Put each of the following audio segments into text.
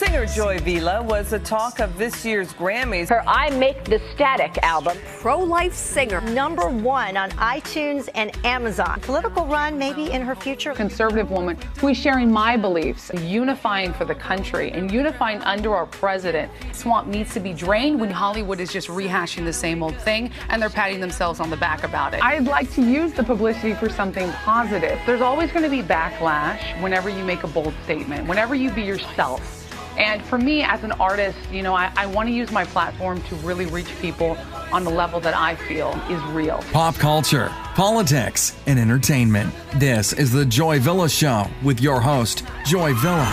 Singer Joyvilla was the talk of this year's Grammys. Her I Make the Static album. Pro-life singer, #1 on iTunes and Amazon. Political run maybe in her future. Conservative woman who is sharing my beliefs, unifying for the country and unifying under our president. Swamp needs to be drained when Hollywood is just rehashing the same old thing and they're patting themselves on the back about it. I'd like to use the publicity for something positive. There's always going to be backlash whenever you make a bold statement, whenever you be yourself. And for me as an artist, you know, I want to use my platform to really reach people on the level that I feel is real. Pop culture, politics, and entertainment. This is the Joyvilla Show with your host, Joy Villa.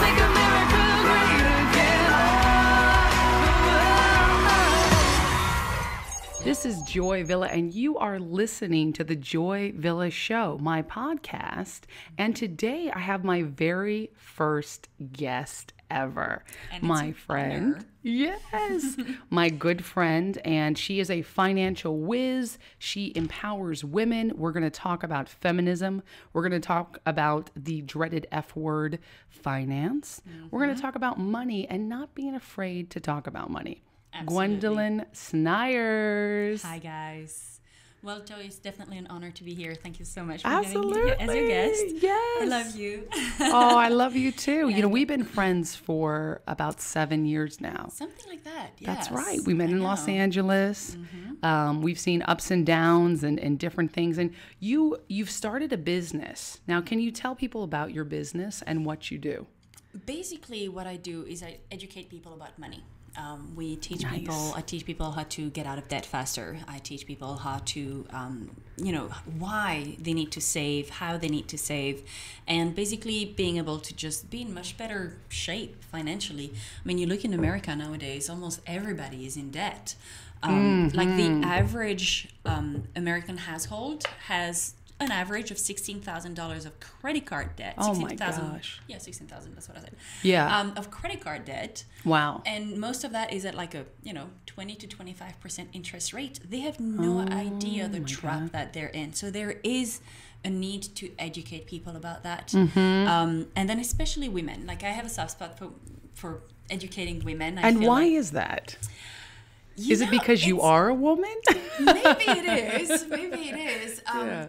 This is Joy Villa, and you are listening to the Joy Villa Show, my podcast. And today I have my very first guest ever. And my friend. Honor. Yes. My good friend. And she is a financial whiz. She empowers women. We're going to talk about feminism. We're going to talk about the dreaded F word, finance. We're going to talk about money and not being afraid to talk about money. Absolutely. Gwendoline Snyers. Hi, guys. Well, Joy, it's definitely an honor to be here. Thank you so much for Absolutely. having me as your guest. Yes. I love you. Oh, I love you too. You know, we've been friends for about 7 years now. Something like that, yes. That's right. We met in Los Angeles. We've seen ups and downs and different things. And you've started a business. Now, can you tell people about your business and what you do? Basically, what I do is I educate people about money. I teach people how to get out of debt faster. I teach people how to, why they need to save, how they need to save, and basically being able to just be in much better shape financially. I mean, you look in America nowadays, almost everybody is in debt. Like the average American household has an average of $16,000 of credit card debt. Oh my gosh. Yeah, 16,000, that's what I said. Yeah. Of credit card debt. Wow. And most of that is at like a, 20 to 25% interest rate. They have no idea the trap that they're in. So there is a need to educate people about that. And then especially women. Like I have a soft spot for educating women. And why is that? Is it because you are a woman? Maybe it is.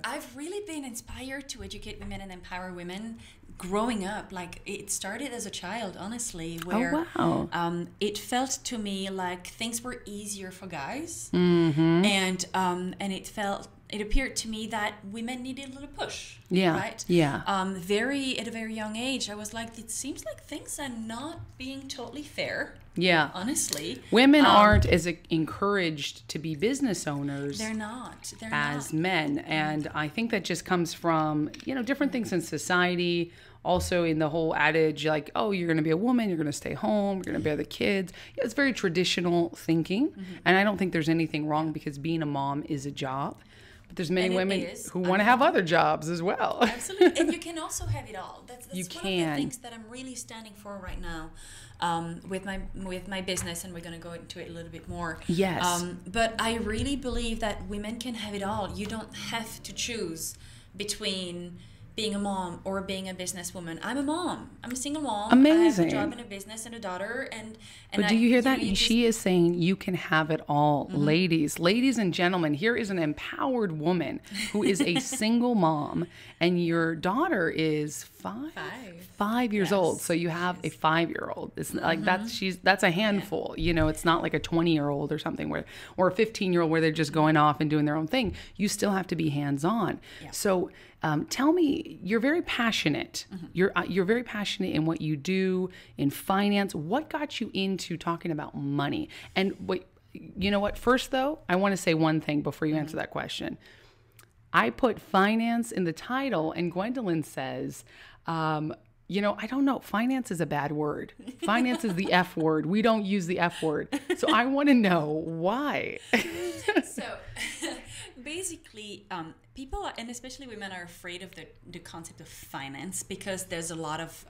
I've really been inspired to educate women and empower women growing up. Like it started as a child, honestly, where it felt to me like things were easier for guys, and it appeared to me that women needed a little push. Yeah. Right. Yeah. At a very young age, I was like, it seems like things are not being totally fair. Yeah. Honestly. Women aren't as encouraged to be business owners. They're not. As men. And I think that just comes from, different things in society. Also in the whole adage, like, oh, you're going to be a woman, you're going to stay home, you're going to bear the kids. Yeah, it's very traditional thinking. And I don't think there's anything wrong because being a mom is a job. But there's many women who want to have other jobs as well. Absolutely. And you can also have it all. That's one of the things that I'm really standing for right now with my business, and we're going to go into it a little bit more. Yes. But I really believe that women can have it all. You don't have to choose between being a mom or being a businesswoman. I'm a mom. I'm a single mom. Amazing. I have a job and a business and a daughter. But do you hear that? She is saying you can have it all. Ladies and gentlemen, here is an empowered woman who is a single mom, and your daughter is 5 years old. So you have a 5-year-old. It's like that's a handful. It's not like a 20-year-old or something or a 15-year-old where they're just going off and doing their own thing. You still have to be hands-on. Yeah. So tell me, you're very passionate. You're very passionate in what you do in finance. What got you into talking about money? And you know what? First, though, I want to say one thing before you answer that question. I put finance in the title, and Gwendoline says, I don't know. Finance is a bad word. Finance is the F word. We don't use the F word. So I want to know why. So basically, people, and especially women, are afraid of the concept of finance because there's a lot of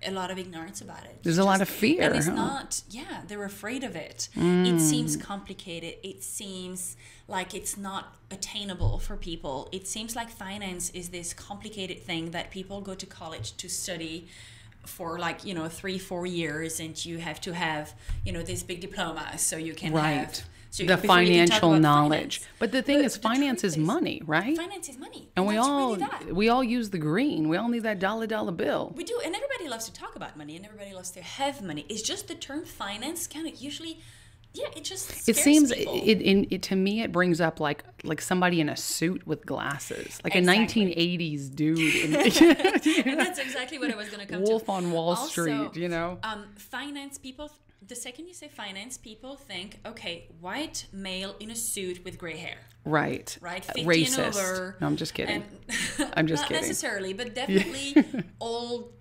ignorance about it. There's a lot of fear. And it's not, they're afraid of it. It seems complicated. It seems like it's not attainable for people. It seems like finance is this complicated thing that people go to college to study for like 3-4 years, and you have to have this big diploma so you can right. have the financial knowledge. Finance. But the thing is, finance is money, right? Finance is money, and we all use the green. We all need that dollar bill. We do, and everybody loves to talk about money, and everybody loves to have money. It's just the term finance kind of usually. Yeah, it just scares it seems people. It to me it brings up like somebody in a suit with glasses, like exactly. a 1980s dude. And that's exactly what I was going to come to. Wolf on Wall Street, Finance people. The second you say finance, people think, okay, white male in a suit with gray hair. Right. 50 Racist. and over. No, I'm just kidding. I'm just not kidding. Not necessarily, but definitely old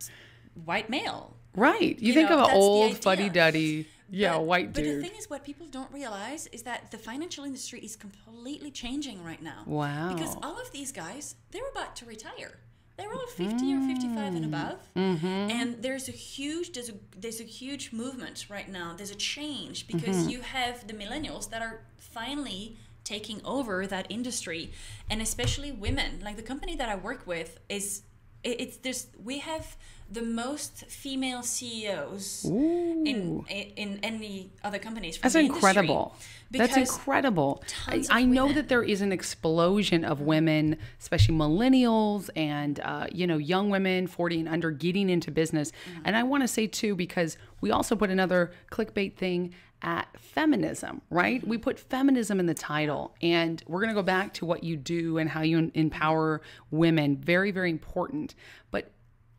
white male. Right. You think of an old fuddy-duddy. Yeah, white dude. But the thing is, what people don't realize is that the financial industry is completely changing right now. Wow. Because all of these guys, they're about to retire. They're all 50 or 55 and above. Mm-hmm. And there's a huge movement right now. There's a change because you have the millennials that are finally taking over that industry, and especially women. Like the company that I work with we have the most female CEOs in any other companies. That's incredible. That's incredible. I know that there is an explosion of women, especially millennials and young women 40 and under getting into business. And I want to say too, because we also put another clickbait thing at feminism, right? We put feminism in the title, and we're going to go back to what you do and how you empower women. Very, very important. But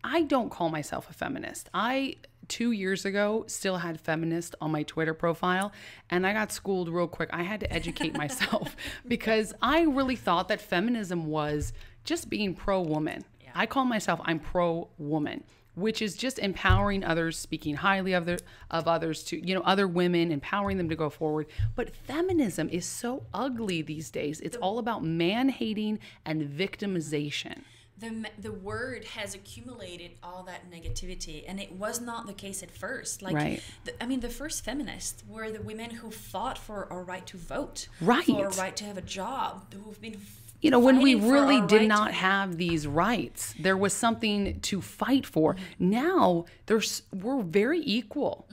I don't call myself a feminist. 2 years ago, still had feminist on my Twitter profile, and I got schooled real quick. I had to educate myself because I really thought that feminism was just being pro-woman. Yeah. I call myself, I'm pro-woman, which is just empowering others, speaking highly of others to, other women, empowering them to go forward. But feminism is so ugly these days. It's all about man-hating and victimization. The word has accumulated all that negativity, and it was not the case at first. Right. The first feminists were the women who fought for a right to vote, right, for a right to have a job, who've been when we really did not have these rights, there was something to fight for. Mm-hmm. Now we're very equal,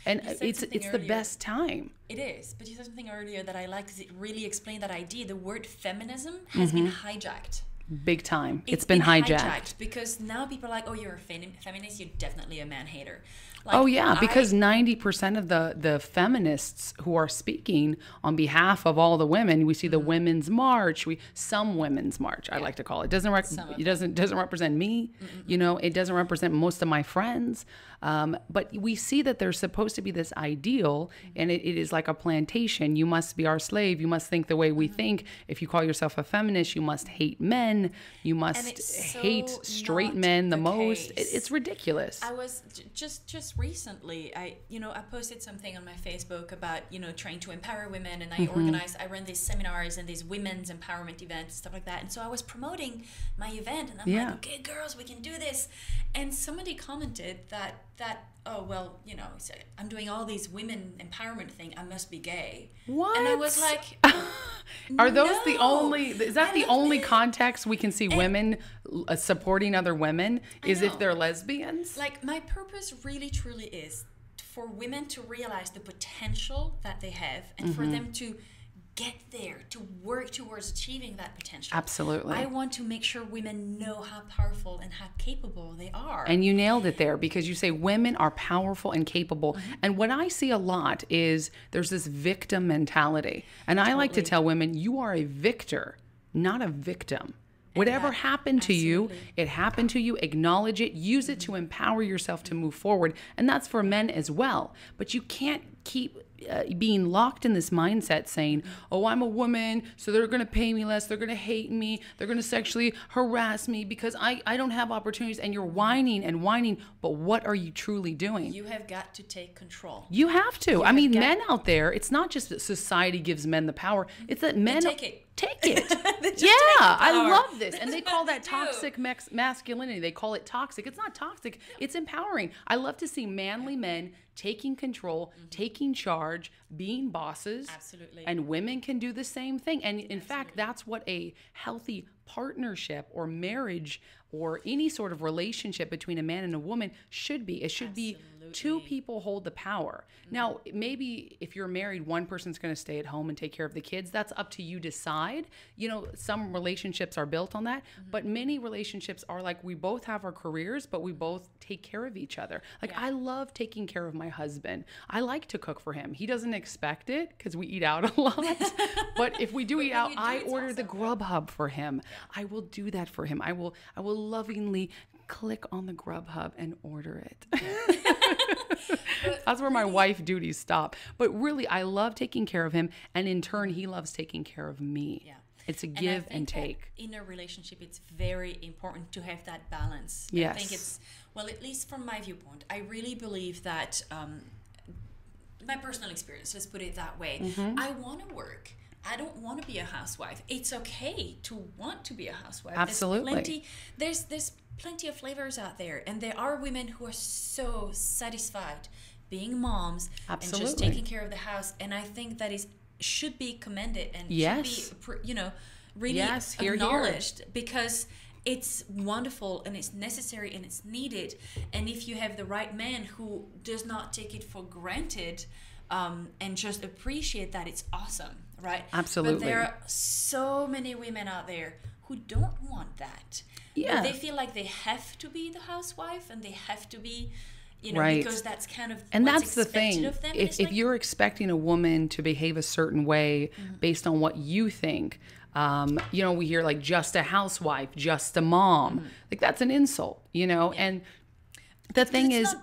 and it's the best time. It is, but you said something earlier that I like because it really explained that idea. The word feminism has been hijacked. Big time. It's been hijacked. Because now people are like, oh, you're a feminist, you're definitely a man-hater. Because 90% of the feminists who are speaking on behalf of all the women, we see the Women's March, some Women's March, I like to call it. It doesn't represent me, it doesn't represent most of my friends. But we see that there's supposed to be this ideal, and it is like a plantation. You must be our slave. You must think the way we think. If you call yourself a feminist, you must hate men. You must hate straight men the most. It's ridiculous. I was just recently, I posted something on my Facebook about, trying to empower women, and I ran these seminars and these women's empowerment events and stuff like that. And so I was promoting my event, and I'm like, okay, girls, we can do this. And somebody commented that I'm doing all these women empowerment thing. I must be gay. What? And I was like, are those the only? Is that the only context we can see women supporting other women? Is if they're lesbians? Like, my purpose really truly is for women to realize the potential that they have, and for them to get there, to work towards achieving that potential. Absolutely. I want to make sure women know how powerful and how capable they are. And you nailed it there, because you say women are powerful and capable. And what I see a lot is there's this victim mentality. And I like to tell women, you are a victor, not a victim. Whatever happened to you, it happened to you. Acknowledge it. Use it to empower yourself to move forward. And that's for men as well. But you can't keep being locked in this mindset saying, oh, I'm a woman, so they're going to pay me less. They're going to hate me. They're going to sexually harass me because I don't have opportunities. And you're whining and whining. But what are you truly doing? You have got to take control. You have to. Men out there, it's not just that society gives men the power. It's that men take it. Take it. I love this. And they call that toxic masculinity. They call it toxic. It's not toxic. It's empowering. I love to see manly men taking control, taking taking charge, being bosses. Absolutely. And women can do the same thing. And in fact, that's what a healthy partnership or marriage or any sort of relationship between a man and a woman should be. It should be two people hold the power. Now, maybe if you're married, one person's going to stay at home and take care of the kids. That's up to you to decide. You know, some relationships are built on that, but many relationships are like we both have our careers, but we both take care of each other. Like I love taking care of my husband. I like to cook for him. He doesn't expect it because we eat out a lot. But if we do eat out, I order the Grubhub for him. I will do that for him. I will lovingly click on the Grubhub and order it. That's where my wife duties stop. But really, I love taking care of him, and in turn, he loves taking care of me. Yeah. It's a give and take. In a relationship, it's very important to have that balance. Yes. I think it's, well, at least from my viewpoint, I really believe that, my personal experience, let's put it that way, I want to work. I don't want to be a housewife. It's okay to want to be a housewife. Absolutely. There's plenty of flavors out there, and there are women who are so satisfied being moms and just taking care of the house, and I think that should be commended and should be, really acknowledged because it's wonderful and it's necessary and it's needed. And if you have the right man who does not take it for granted and just appreciate that, it's awesome, right? Absolutely. But there are so many women out there who don't want that. Yeah. They feel like they have to be the housewife and they have to be, because that's kind of and what's that's the thing. Of them. If you're expecting a woman to behave a certain way based on what you think, we hear like just a housewife, just a mom, like that's an insult, and the thing is,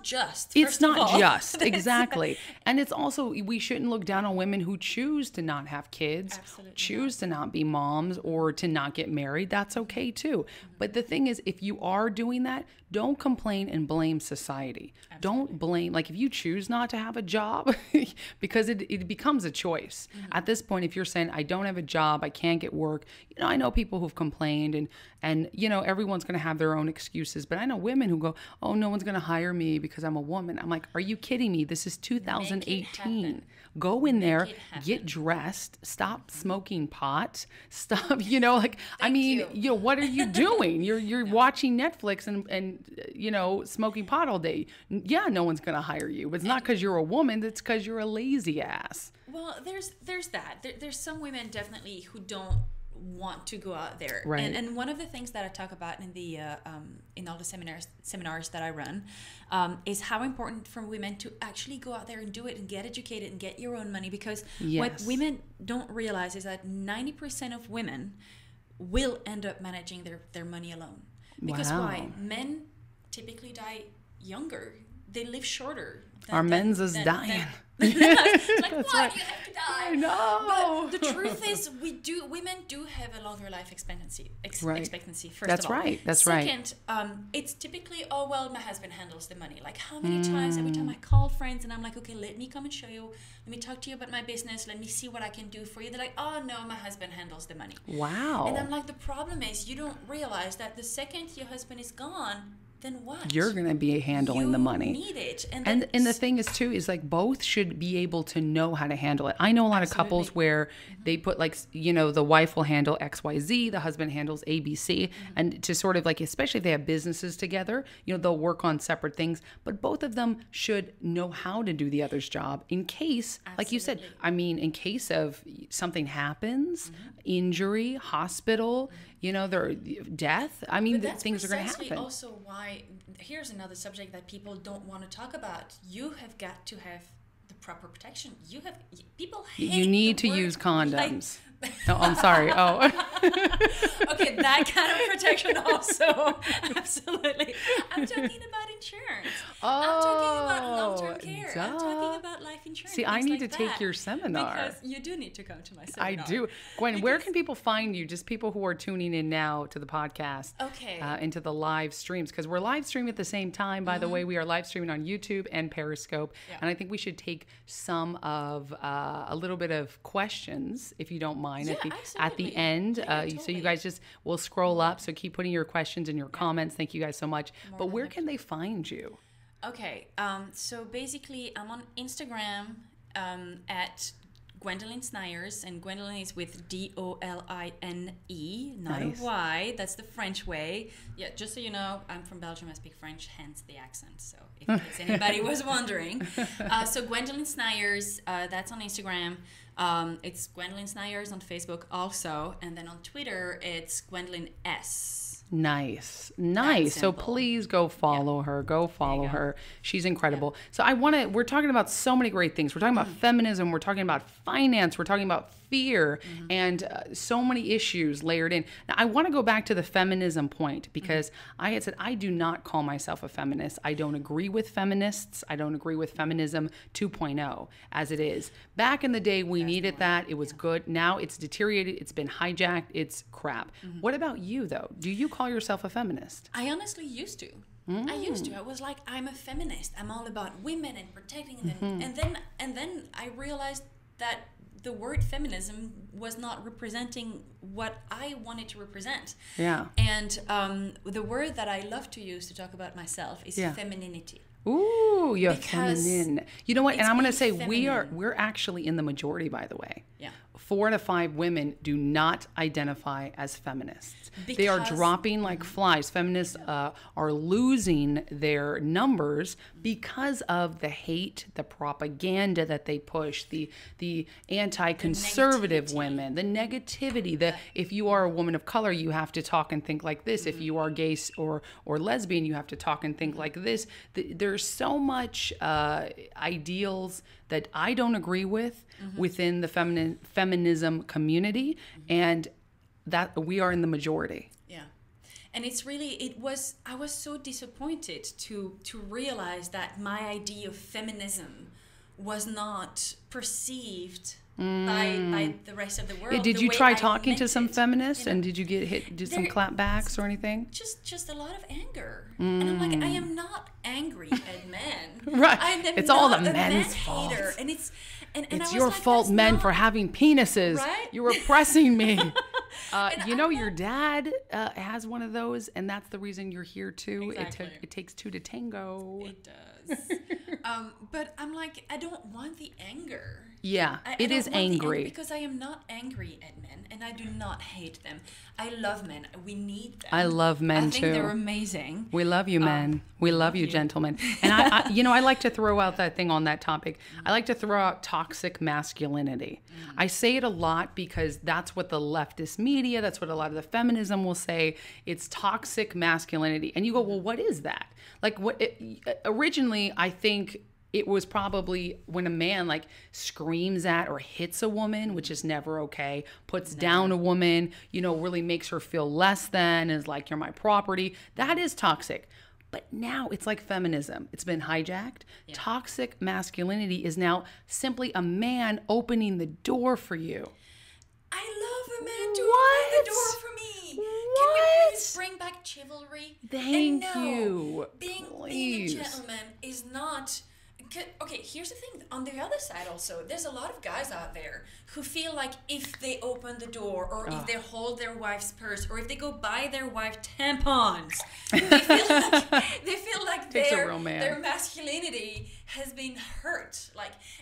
it's not just exactly. And it's also, we shouldn't look down on women who choose to not have kids, choose to not be moms or to not get married. That's okay too. But the thing is, if you are doing that, don't complain and blame society. Don't blame, like if you choose not to have a job, because it becomes a choice. At this point, if you're saying, I don't have a job, I can't get work, I know people who've complained and everyone's going to have their own excuses, but I know women who go, oh, no one's going to hire me because I'm a woman. I'm like, are you kidding me? This is 2018. Go in there, get dressed, stop smoking pot, stop, what are you doing? You're watching Netflix and smoking pot all day. Yeah, no one's going to hire you. But it's not because you're a woman, it's because you're a lazy ass. Well, there's that. There's some women definitely who don't want to go out there, right? And one of the things that I talk about in the in all the seminars that I run is how important for women to actually go out there and do it and get educated and get your own money, because what women don't realize is that 90% of women will end up managing their money alone. Because why? Men typically die younger. They live shorter. Our men's is dying. It's like, That's why right. do you have to die? I know. But the truth is, women do have a longer life expectancy. Expectancy, first That's of all. right. That's Second, it's typically, oh, well, my husband handles the money. Like, how many times, every time I call friends and I'm like, okay, let me come and show you. Let me talk to you about my business. Let me see what I can do for you. They're like, oh, no, my husband handles the money. Wow. And I'm like, the problem is you don't realize that the second your husband is gone, then what? You're going to be handling the money. You need it. And the thing is, too, is like both should be able to know how to handle it. I know a lot of couples where they put like, the wife will handle XYZ, the husband handles ABC. And to sort of like, especially if they have businesses together, they'll work on separate things. But both of them should know how to do the other's job in case, like you said, in case of something happens, injury, hospital, their death. Things are going to happen. That's also why, here's another subject that people don't want to talk about. You have got to have the proper protection. People hate You need to use condoms. No, I'm sorry. Oh. Okay, that kind of protection also. Absolutely. I'm talking about insurance. I'm talking about long-term care. I'm talking about life insurance. See, I need to take your seminar. Because you do need to come to my seminar. I do. Gwen, where can people find you? Just people who are tuning in now to the podcast. Okay. Into the live streams. Because we're live streaming at the same time. By the way, we are live streaming on YouTube and Periscope. Yeah. And I think we should take some of a little bit of questions, if you don't mind. At the end. Totally. So you guys will scroll up. So keep putting your questions and your comments. Thank you guys so much. But where can they find you? Okay. So basically, I'm on Instagram at Gwendoline Snyers, and Gwendoline is with Doline, not Nice. a Y. That's the French way. Yeah, just so you know, I'm from Belgium. I speak French, hence the accent. So if in case anybody was wondering, so Gwendoline Snyers, that's on Instagram. It's Gwendoline Snyers on Facebook also, and then on Twitter it's Gwendoline S. Nice. So simple. please go follow her. Go follow go. her. She's incredible. So we're talking about so many great things. We're talking about feminism. We're talking about finance. We're talking about fear and so many issues layered in. Now, I want to go back to the feminism point because I had said I do not call myself a feminist. I don't agree with feminists. I don't agree with feminism 2.0 as it is. Back in the day, we needed that. It was good. Now it's deteriorated. It's been hijacked. It's crap. What about you, though? Do you call yourself a feminist? I honestly used to. I was like, I'm a feminist. I'm all about women and protecting them. And then I realized that the word feminism was not representing what I wanted to represent. Yeah. And the word that I love to use to talk about myself is femininity. Ooh, you're Because feminine. You know what? And it's I'm going to being say feminine. we're actually in the majority, by the way. Yeah. 4 out of 5 women do not identify as feminists. They are Because- dropping like flies. Feminists are losing their numbers because of the hate, the propaganda that they push, the anti-conservative negativity. women, the negativity. If you are a woman of color, you have to talk and think like this. If you are gay or lesbian, you have to talk and think like this. There's so much ideals that I don't agree with within the feminism community, and that we are in the majority. Yeah. And I was so disappointed to realize that my idea of feminism was not perceived by the rest of the world. Did the you way try I talking to meant some it, feminists, you know? and did you did some clapbacks or anything? Just a lot of anger. And I'm like, I am not angry at men. Right. I am It's all not the a men's man fault. hater. And it's I It's was your like, fault, that's men, not- for having penises. Right? You're oppressing me. You know, I'm your not- dad has one of those, and that's the reason you're here too. Exactly. It takes 2 to tango. It does. But I'm like, I don't want the anger. Yeah, it don't is want the anger angry. because I am not angry at men, and I do not hate them. I love men. We need them. I love men I think too. they're amazing. We love you, men. We love you, gentlemen. And I like to throw out that thing on that topic. I like to throw out toxic masculinity. I say it a lot because that's what the leftist media, that's what a lot of the feminism will say. It's toxic masculinity. And you go, well, what is that? Like, originally, I think it was probably when a man like screams at or hits a woman, which is never okay, puts down a woman, really makes her feel less than, is like, you're my property. That is toxic. But now it's like feminism. It's been hijacked. Yeah. Toxic masculinity is now simply a man opening the door for you. I love a man to What? open the door for me. What? Can we please bring back chivalry? Thank and no, you. Being Please. a gentleman is not... Okay, here's the thing. On the other side also, there's a lot of guys out there who feel like if they open the door or if they hold their wife's purse or if they go buy their wife tampons, they feel like Takes a real man. their masculinity has been hurt.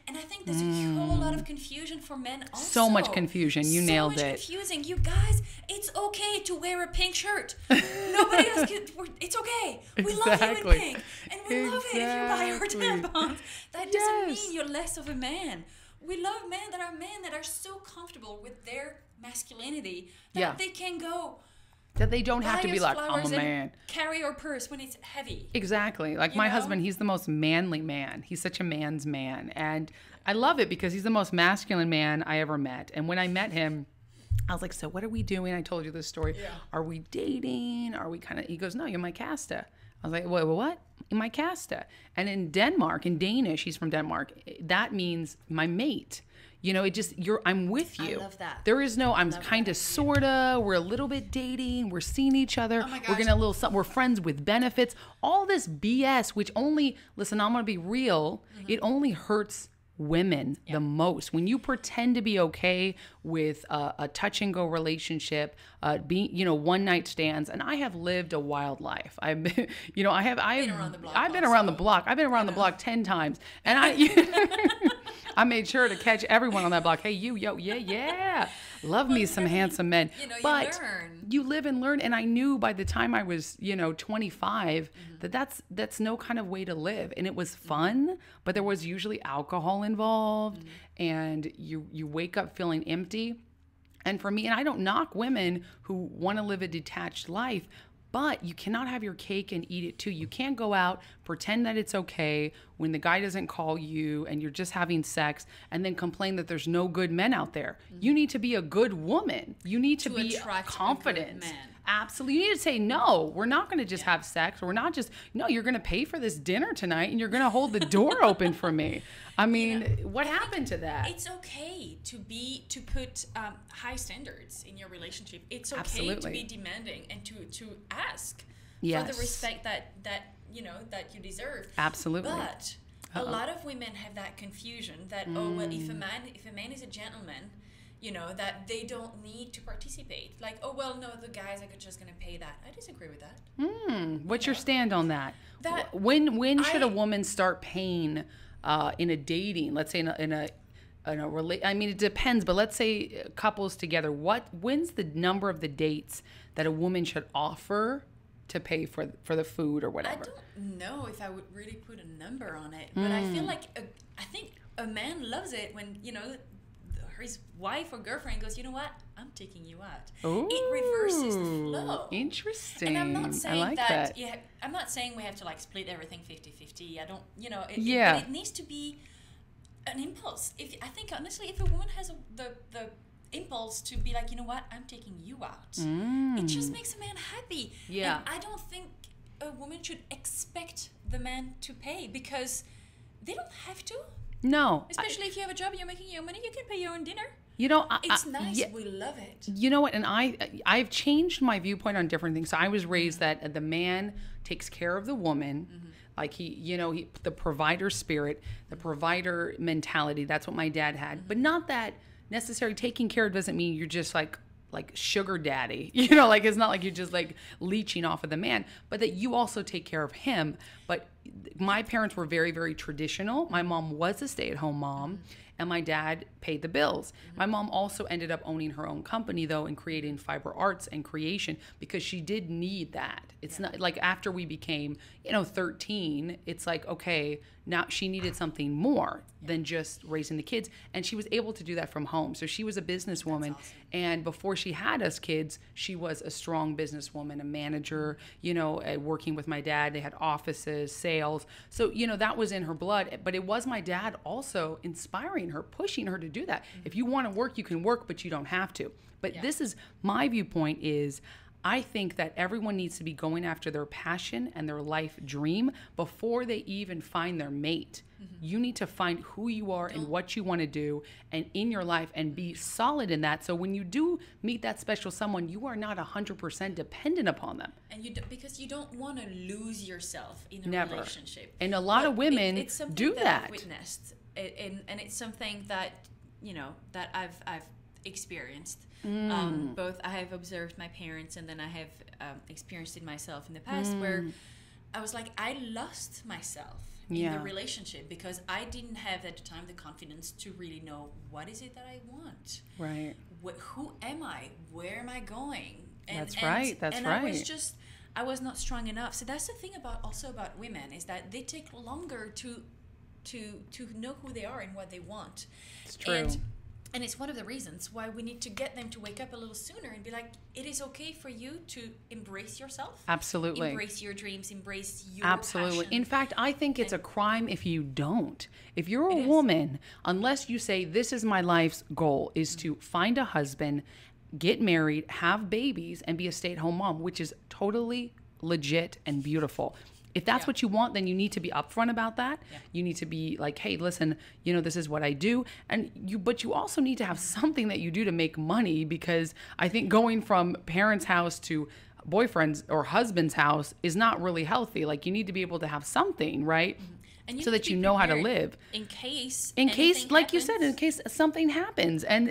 And I think there's a whole lot of confusion for men also. So much confusion. You nailed it. Confusing. You guys, it's okay to wear a pink shirt. Nobody else can. It's okay. We love you in pink. And we love it if you buy our tampons. That doesn't mean you're less of a man. We love men that are so comfortable with their masculinity that they can go. That they don't have buy to be us like, I'm a flowers and man. carry our purse when it's heavy. Exactly. Like my husband, he's the most manly man. He's such a man's man. And I love it because he's the most masculine man I ever met. And when I met him, I was like, so what are we doing? I told you this story. Yeah. Are we dating? Are we he goes, no, you're my casta. I was like, wait, what? My casta. And in Denmark, in Danish, he's from Denmark, that means my mate. I'm with you. I love that. There is no, I'm kind of, sort of, we're a little bit dating, we're seeing each other, we're getting a little something, we're friends with benefits. All this BS, which only, listen, I'm going to be real, it only hurts women the most. When you pretend to be okay with a touch and go relationship, being, one night stands, and I have lived a wild life. I've been, I've been around the block. I've been around the block 10 times, and I made sure to catch everyone on that block. Hey, you, yo, yeah. Love me some handsome men. But you live and learn. And I knew by the time I was, 25, that's no kind of way to live. And it was fun, but there was usually alcohol involved, and you wake up feeling empty. And for me, and I don't knock women who want to live a detached life, but you cannot have your cake and eat it too. You can't go out, pretend that it's okay when the guy doesn't call you and you're just having sex, and then complain that there's no good men out there. You need to be a good woman. You need to be confident. Absolutely. You need to say, no, we're not going to just have sex. We're not just, no, you're going to pay for this dinner tonight and you're going to hold the door open for me. I mean, what happened to that? It's okay to put high standards in your relationship. It's okay to be demanding and to ask for the respect that you deserve. Absolutely. But a lot of women have that confusion that if a man is a gentleman, that they don't need to participate. Like, oh, well, no, the guys are just going to pay that. I disagree with that. What's your stand on that? When should a woman start paying in a dating, let's say in a I mean, it depends, but let's say couples together, when's the number of the dates that a woman should offer to pay for the food or whatever? I don't know if I would really put a number on it, but I feel like I think a man loves it when, his wife or girlfriend goes, you know what? I'm taking you out. Ooh, it reverses the flow. Interesting. And I'm not saying I like that. Yeah, I'm not saying we have to split everything 50-50. I don't. But it needs to be an impulse. I think honestly, if a woman has the impulse to be like, you know what? I'm taking you out. It just makes a man happy. Yeah. And I don't think a woman should expect the man to pay because they don't have to. No. Especially if you have a job and you're making your own money, you can pay your own dinner. It's nice. Yeah. We love it. You know what? And I've changed my viewpoint on different things. So I was raised that the man takes care of the woman. Like he the provider spirit, the provider mentality. That's what my dad had. But not that necessarily taking care of doesn't mean you're just like sugar daddy. It's not like you're just leeching off of the man, but that you also take care of him. But my parents were very, very traditional. My mom was a stay-at-home mom, and my dad paid the bills. My mom also ended up owning her own company, though, and creating fiber arts and creation because she did need that. It's not like after we became, 13, it's like, okay, now she needed something more than just raising the kids. And she was able to do that from home. So she was a businesswoman. Awesome. And before she had us kids, she was a strong businesswoman, a manager, working with my dad. They had offices, sales. So, that was in her blood. But it was my dad also inspiring her, pushing her to do that. If you want to work, you can work, but you don't have to. But this is my viewpoint is I think that everyone needs to be going after their passion and their life dream before they even find their mate. You need to find who you are and what you want to do and in your life and be solid in that. So when you do meet that special someone, you are not 100% dependent upon them. And because you don't want to lose yourself in a relationship. And a lot of women do that. I've witnessed. And it's something that, that I've experienced. Both I have observed my parents and then I have experienced it myself in the past where I was like, I lost myself in the relationship because I didn't have at the time the confidence to really know what is it that I want. Right. Who am I? Where am I going? That's right. I was not strong enough. So that's the thing about women is that they take longer to know who they are and what they want. It's true. And it's one of the reasons why we need to get them to wake up a little sooner and be like, it is okay for you to embrace yourself. Absolutely. Embrace your dreams, embrace your Absolutely. passion. In fact, I think it's a crime if you don't. If you're a woman, unless you say, this is my life's goal, is to find a husband, get married, have babies, and be a stay-at-home mom, which is totally legit and beautiful. If that's what you want, then you need to be upfront about that. Yeah. You need to be like, hey, listen, this is what I do. But you also need to have something that you do to make money because I think going from parents' house to boyfriend's or husband's house is not really healthy. Like you need to be able to have something, right? And so that you know how to live. In case, like happens. You said, in case something happens. And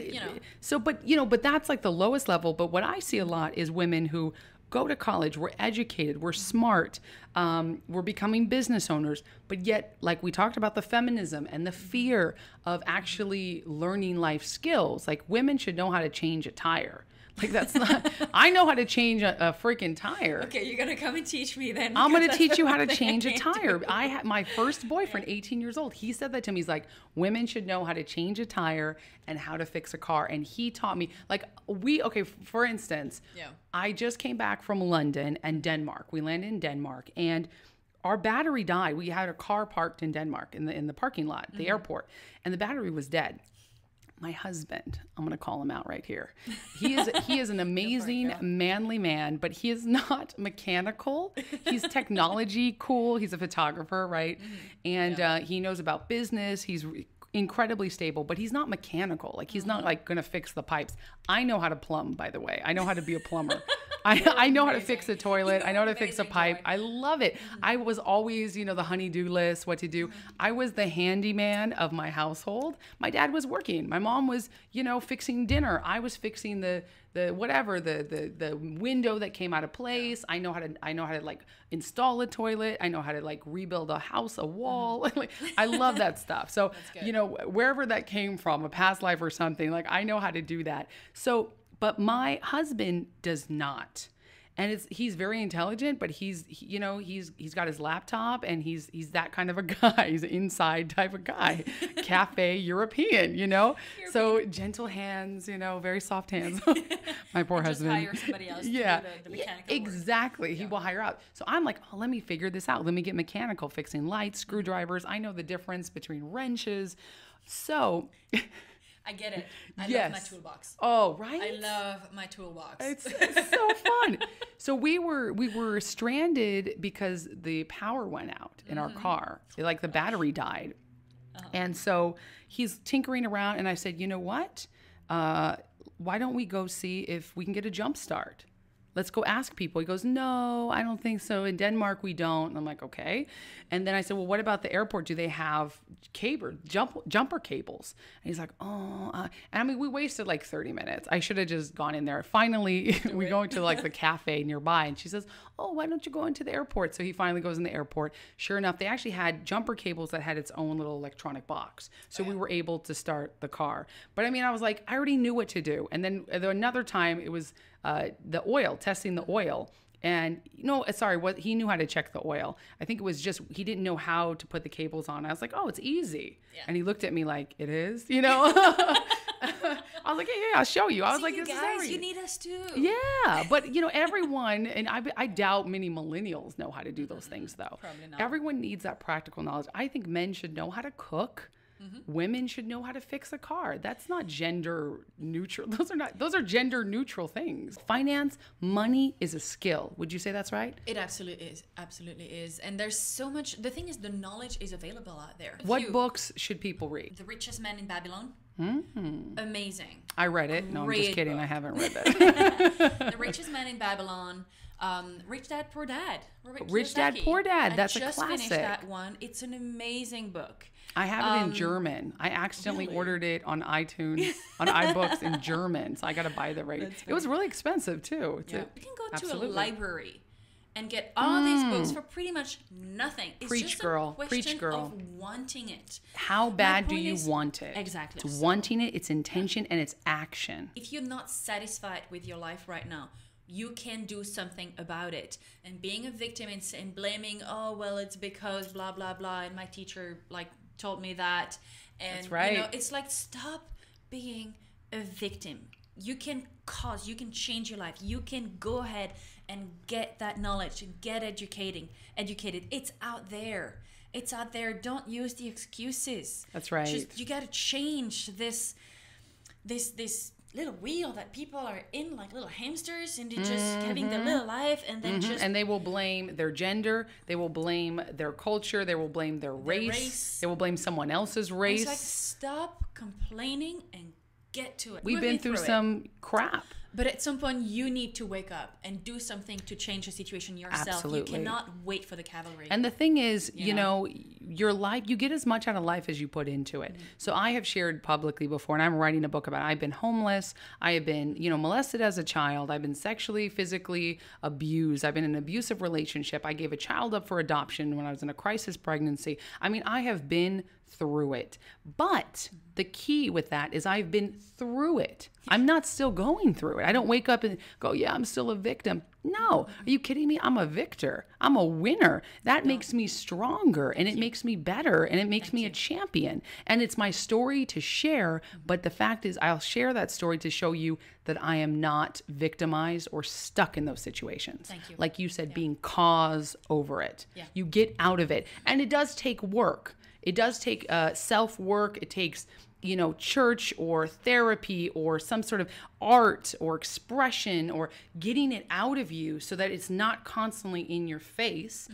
but that's like the lowest level. But what I see a lot is women who go to college, we're educated, we're smart, we're becoming business owners, but yet, like we talked about the feminism and the fear of actually learning life skills, like women should know how to change a tire. Like that's not, I know how to change a freaking tire. Okay, you're going to come and teach me then. I'm going to teach you how to change a tire. I had my first boyfriend, 18 years old. He said that to me. He's like, women should know how to change a tire and how to fix a car. And he taught me, like for instance, I just came back from London and Denmark. We landed in Denmark and our battery died. We had a car parked in Denmark in the parking lot, the airport, and the battery was dead. My husband, I'm going to call him out right here. He is an amazing, manly man, but he is not mechanical. He's technology cool. He's a photographer, right? And he knows about business. He's incredibly stable, but he's not mechanical. Like he's not like going to fix the pipes. I know how to plumb, by the way. I know how to be a plumber. I know how to fix a toilet. I know how to fix a pipe. I love it. I was always, the honey-do list, what to do. I was the handyman of my household. My dad was working. My mom was, fixing dinner. I was fixing the window that came out of place. I know how to like install a toilet. I know how to like rebuild a house, a wall. Like I love that stuff. So, wherever that came from, a past life or something, like I know how to do that. So, but my husband does not. And he's very intelligent, but he's got his laptop and he's that kind of a guy. He's an inside type of guy, cafe European, So gentle hands, very soft hands. My poor husband. Just hire somebody else to do the mechanical exactly. work. He will hire out. So I'm like, let me figure this out. Let me get mechanical, fixing lights, screwdrivers. I know the difference between wrenches. So I get it. I love my toolbox. Oh, right? I love my toolbox. It's so fun. So we were stranded because the power went out in our car. Like the battery died. And so he's tinkering around and I said, you know what? Why don't we go see if we can get a jump start? Let's go ask people. He goes, no, I don't think so. In Denmark, we don't. And I'm like, okay. And then I said, well, what about the airport? Do they have jumper cables? And he's like, oh. And I mean, we wasted like 30 minutes. I should have just gone in there. Finally, we go into like the cafe nearby. And she says, oh, why don't you go into the airport? So he finally goes in the airport. Sure enough, they actually had jumper cables that had its own little electronic box. So we were able to start the car. But I mean, I was like, I already knew what to do. And then another time it was the oil, testing the oil. And he knew how to check the oil. I think it was just, he didn't know how to put the cables on. I was like, oh, it's easy. Yeah. And he looked at me like, it is, I was like, yeah, I'll show you. I was like, you guys, you need us too. Yeah. But, everyone, and I doubt many millennials know how to do those things though. Probably not. Everyone needs that practical knowledge. I think men should know how to cook. Women should know how to fix a car. That's not gender neutral. Those are gender neutral things. Finance, money is a skill. Would you say that's right? It absolutely is. Absolutely is. And there's so much. The thing is, the knowledge is available out there. What books should people read? The Richest Man in Babylon. Amazing. I read it. No, I'm just kidding. Book. I haven't read that. The Richest Man in Babylon. Rich Dad, Poor Dad. Rich Dad, Poor Dad. That's a classic. I just finished that one. It's an amazing book. I have it in German. I accidentally ordered it on iTunes, on iBooks in German. So I got to buy the right. It was really expensive too. You can go to a library and get all these books for pretty much nothing. It's Preach, just girl. a Preach, girl. of wanting it. How bad do you want it? Exactly. It's wanting it, it's intention, and it's action. If you're not satisfied with your life right now, you can do something about it. And being a victim and blaming, oh, well, it's because blah, blah, blah, and my teacher told me that. And that's right. It's like, stop being a victim. You can change your life. You can go ahead and get that knowledge and get educated. It's out there. It's out there. Don't use the excuses. That's right. You got to change this little wheel that people are in, like little hamsters, and they're just having their little life, and then and they will blame their gender, they will blame their culture, they will blame their race, they will blame someone else's race. It's like, stop complaining and get to it. We've been through some crap. But at some point, you need to wake up and do something to change the situation yourself. Absolutely. You cannot wait for the cavalry. And the thing is, you know, your life, you get as much out of life as you put into it. So I have shared publicly before, and I'm writing a book about it. I've been homeless. I have been, molested as a child. I've been sexually, physically abused. I've been in an abusive relationship. I gave a child up for adoption when I was in a crisis pregnancy. I mean, I have been through it. But the key with that is I've been through it. I'm not still going through it. I don't wake up and go, yeah, I'm still a victim. No. Are you kidding me? I'm a victor. I'm a winner. That makes me stronger, and it makes me better, and it makes me a champion. And it's my story to share. But the fact is, I'll share that story to show you that I am not victimized or stuck in those situations. Thank you. Like you said, being cause over it. Yeah. You get out of it. And it does take work. It does take self-work. It takes, church or therapy or some sort of art or expression or getting it out of you so that it's not constantly in your face,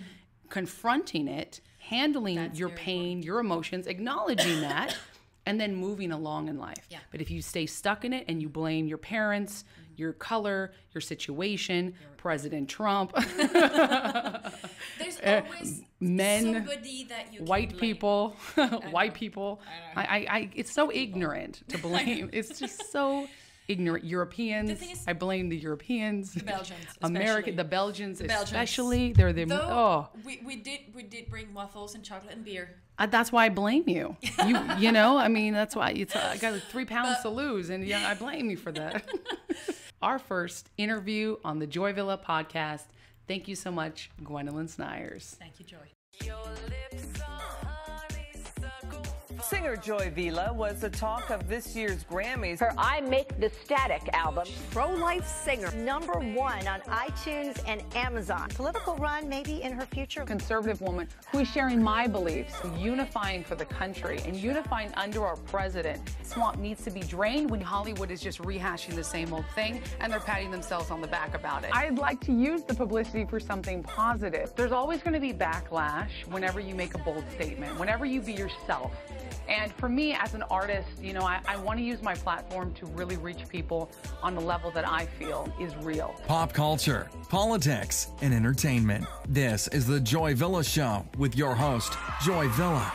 confronting it, handling your pain, your emotions, acknowledging that, and then moving along in life. Yeah. But if you stay stuck in it and you blame your parents, your color, your situation, President Trump, there's always men, somebody that you can white blame. people, white people. I it's so ignorant to blame. It's just so ignorant. Europeans, The thing is, I blame the Europeans. The Belgians, the Belgians Belgians. especially. They're the we did bring waffles and chocolate and beer. That's why I blame you. I mean, that's why I got 3 pounds to lose, and I blame you for that. Our first interview on the Joy Villa podcast. Thank you so much, Gwendoline Snyers. Thank you, Joy. Singer Joy Villa was the talk of this year's Grammys. Her I Make the Static album. Pro-life singer, #1 on iTunes and Amazon. Political run maybe in her future. Conservative woman who is sharing my beliefs, unifying for the country and unifying under our president. Swamp needs to be drained when Hollywood is just rehashing the same old thing and they're patting themselves on the back about it. I'd like to use the publicity for something positive. There's always going to be backlash whenever you make a bold statement, whenever you be yourself. And for me as an artist, I want to use my platform to really reach people on the level that I feel is real. Pop culture, politics, and entertainment. This is the Joy Villa Show with your host, Joy Villa.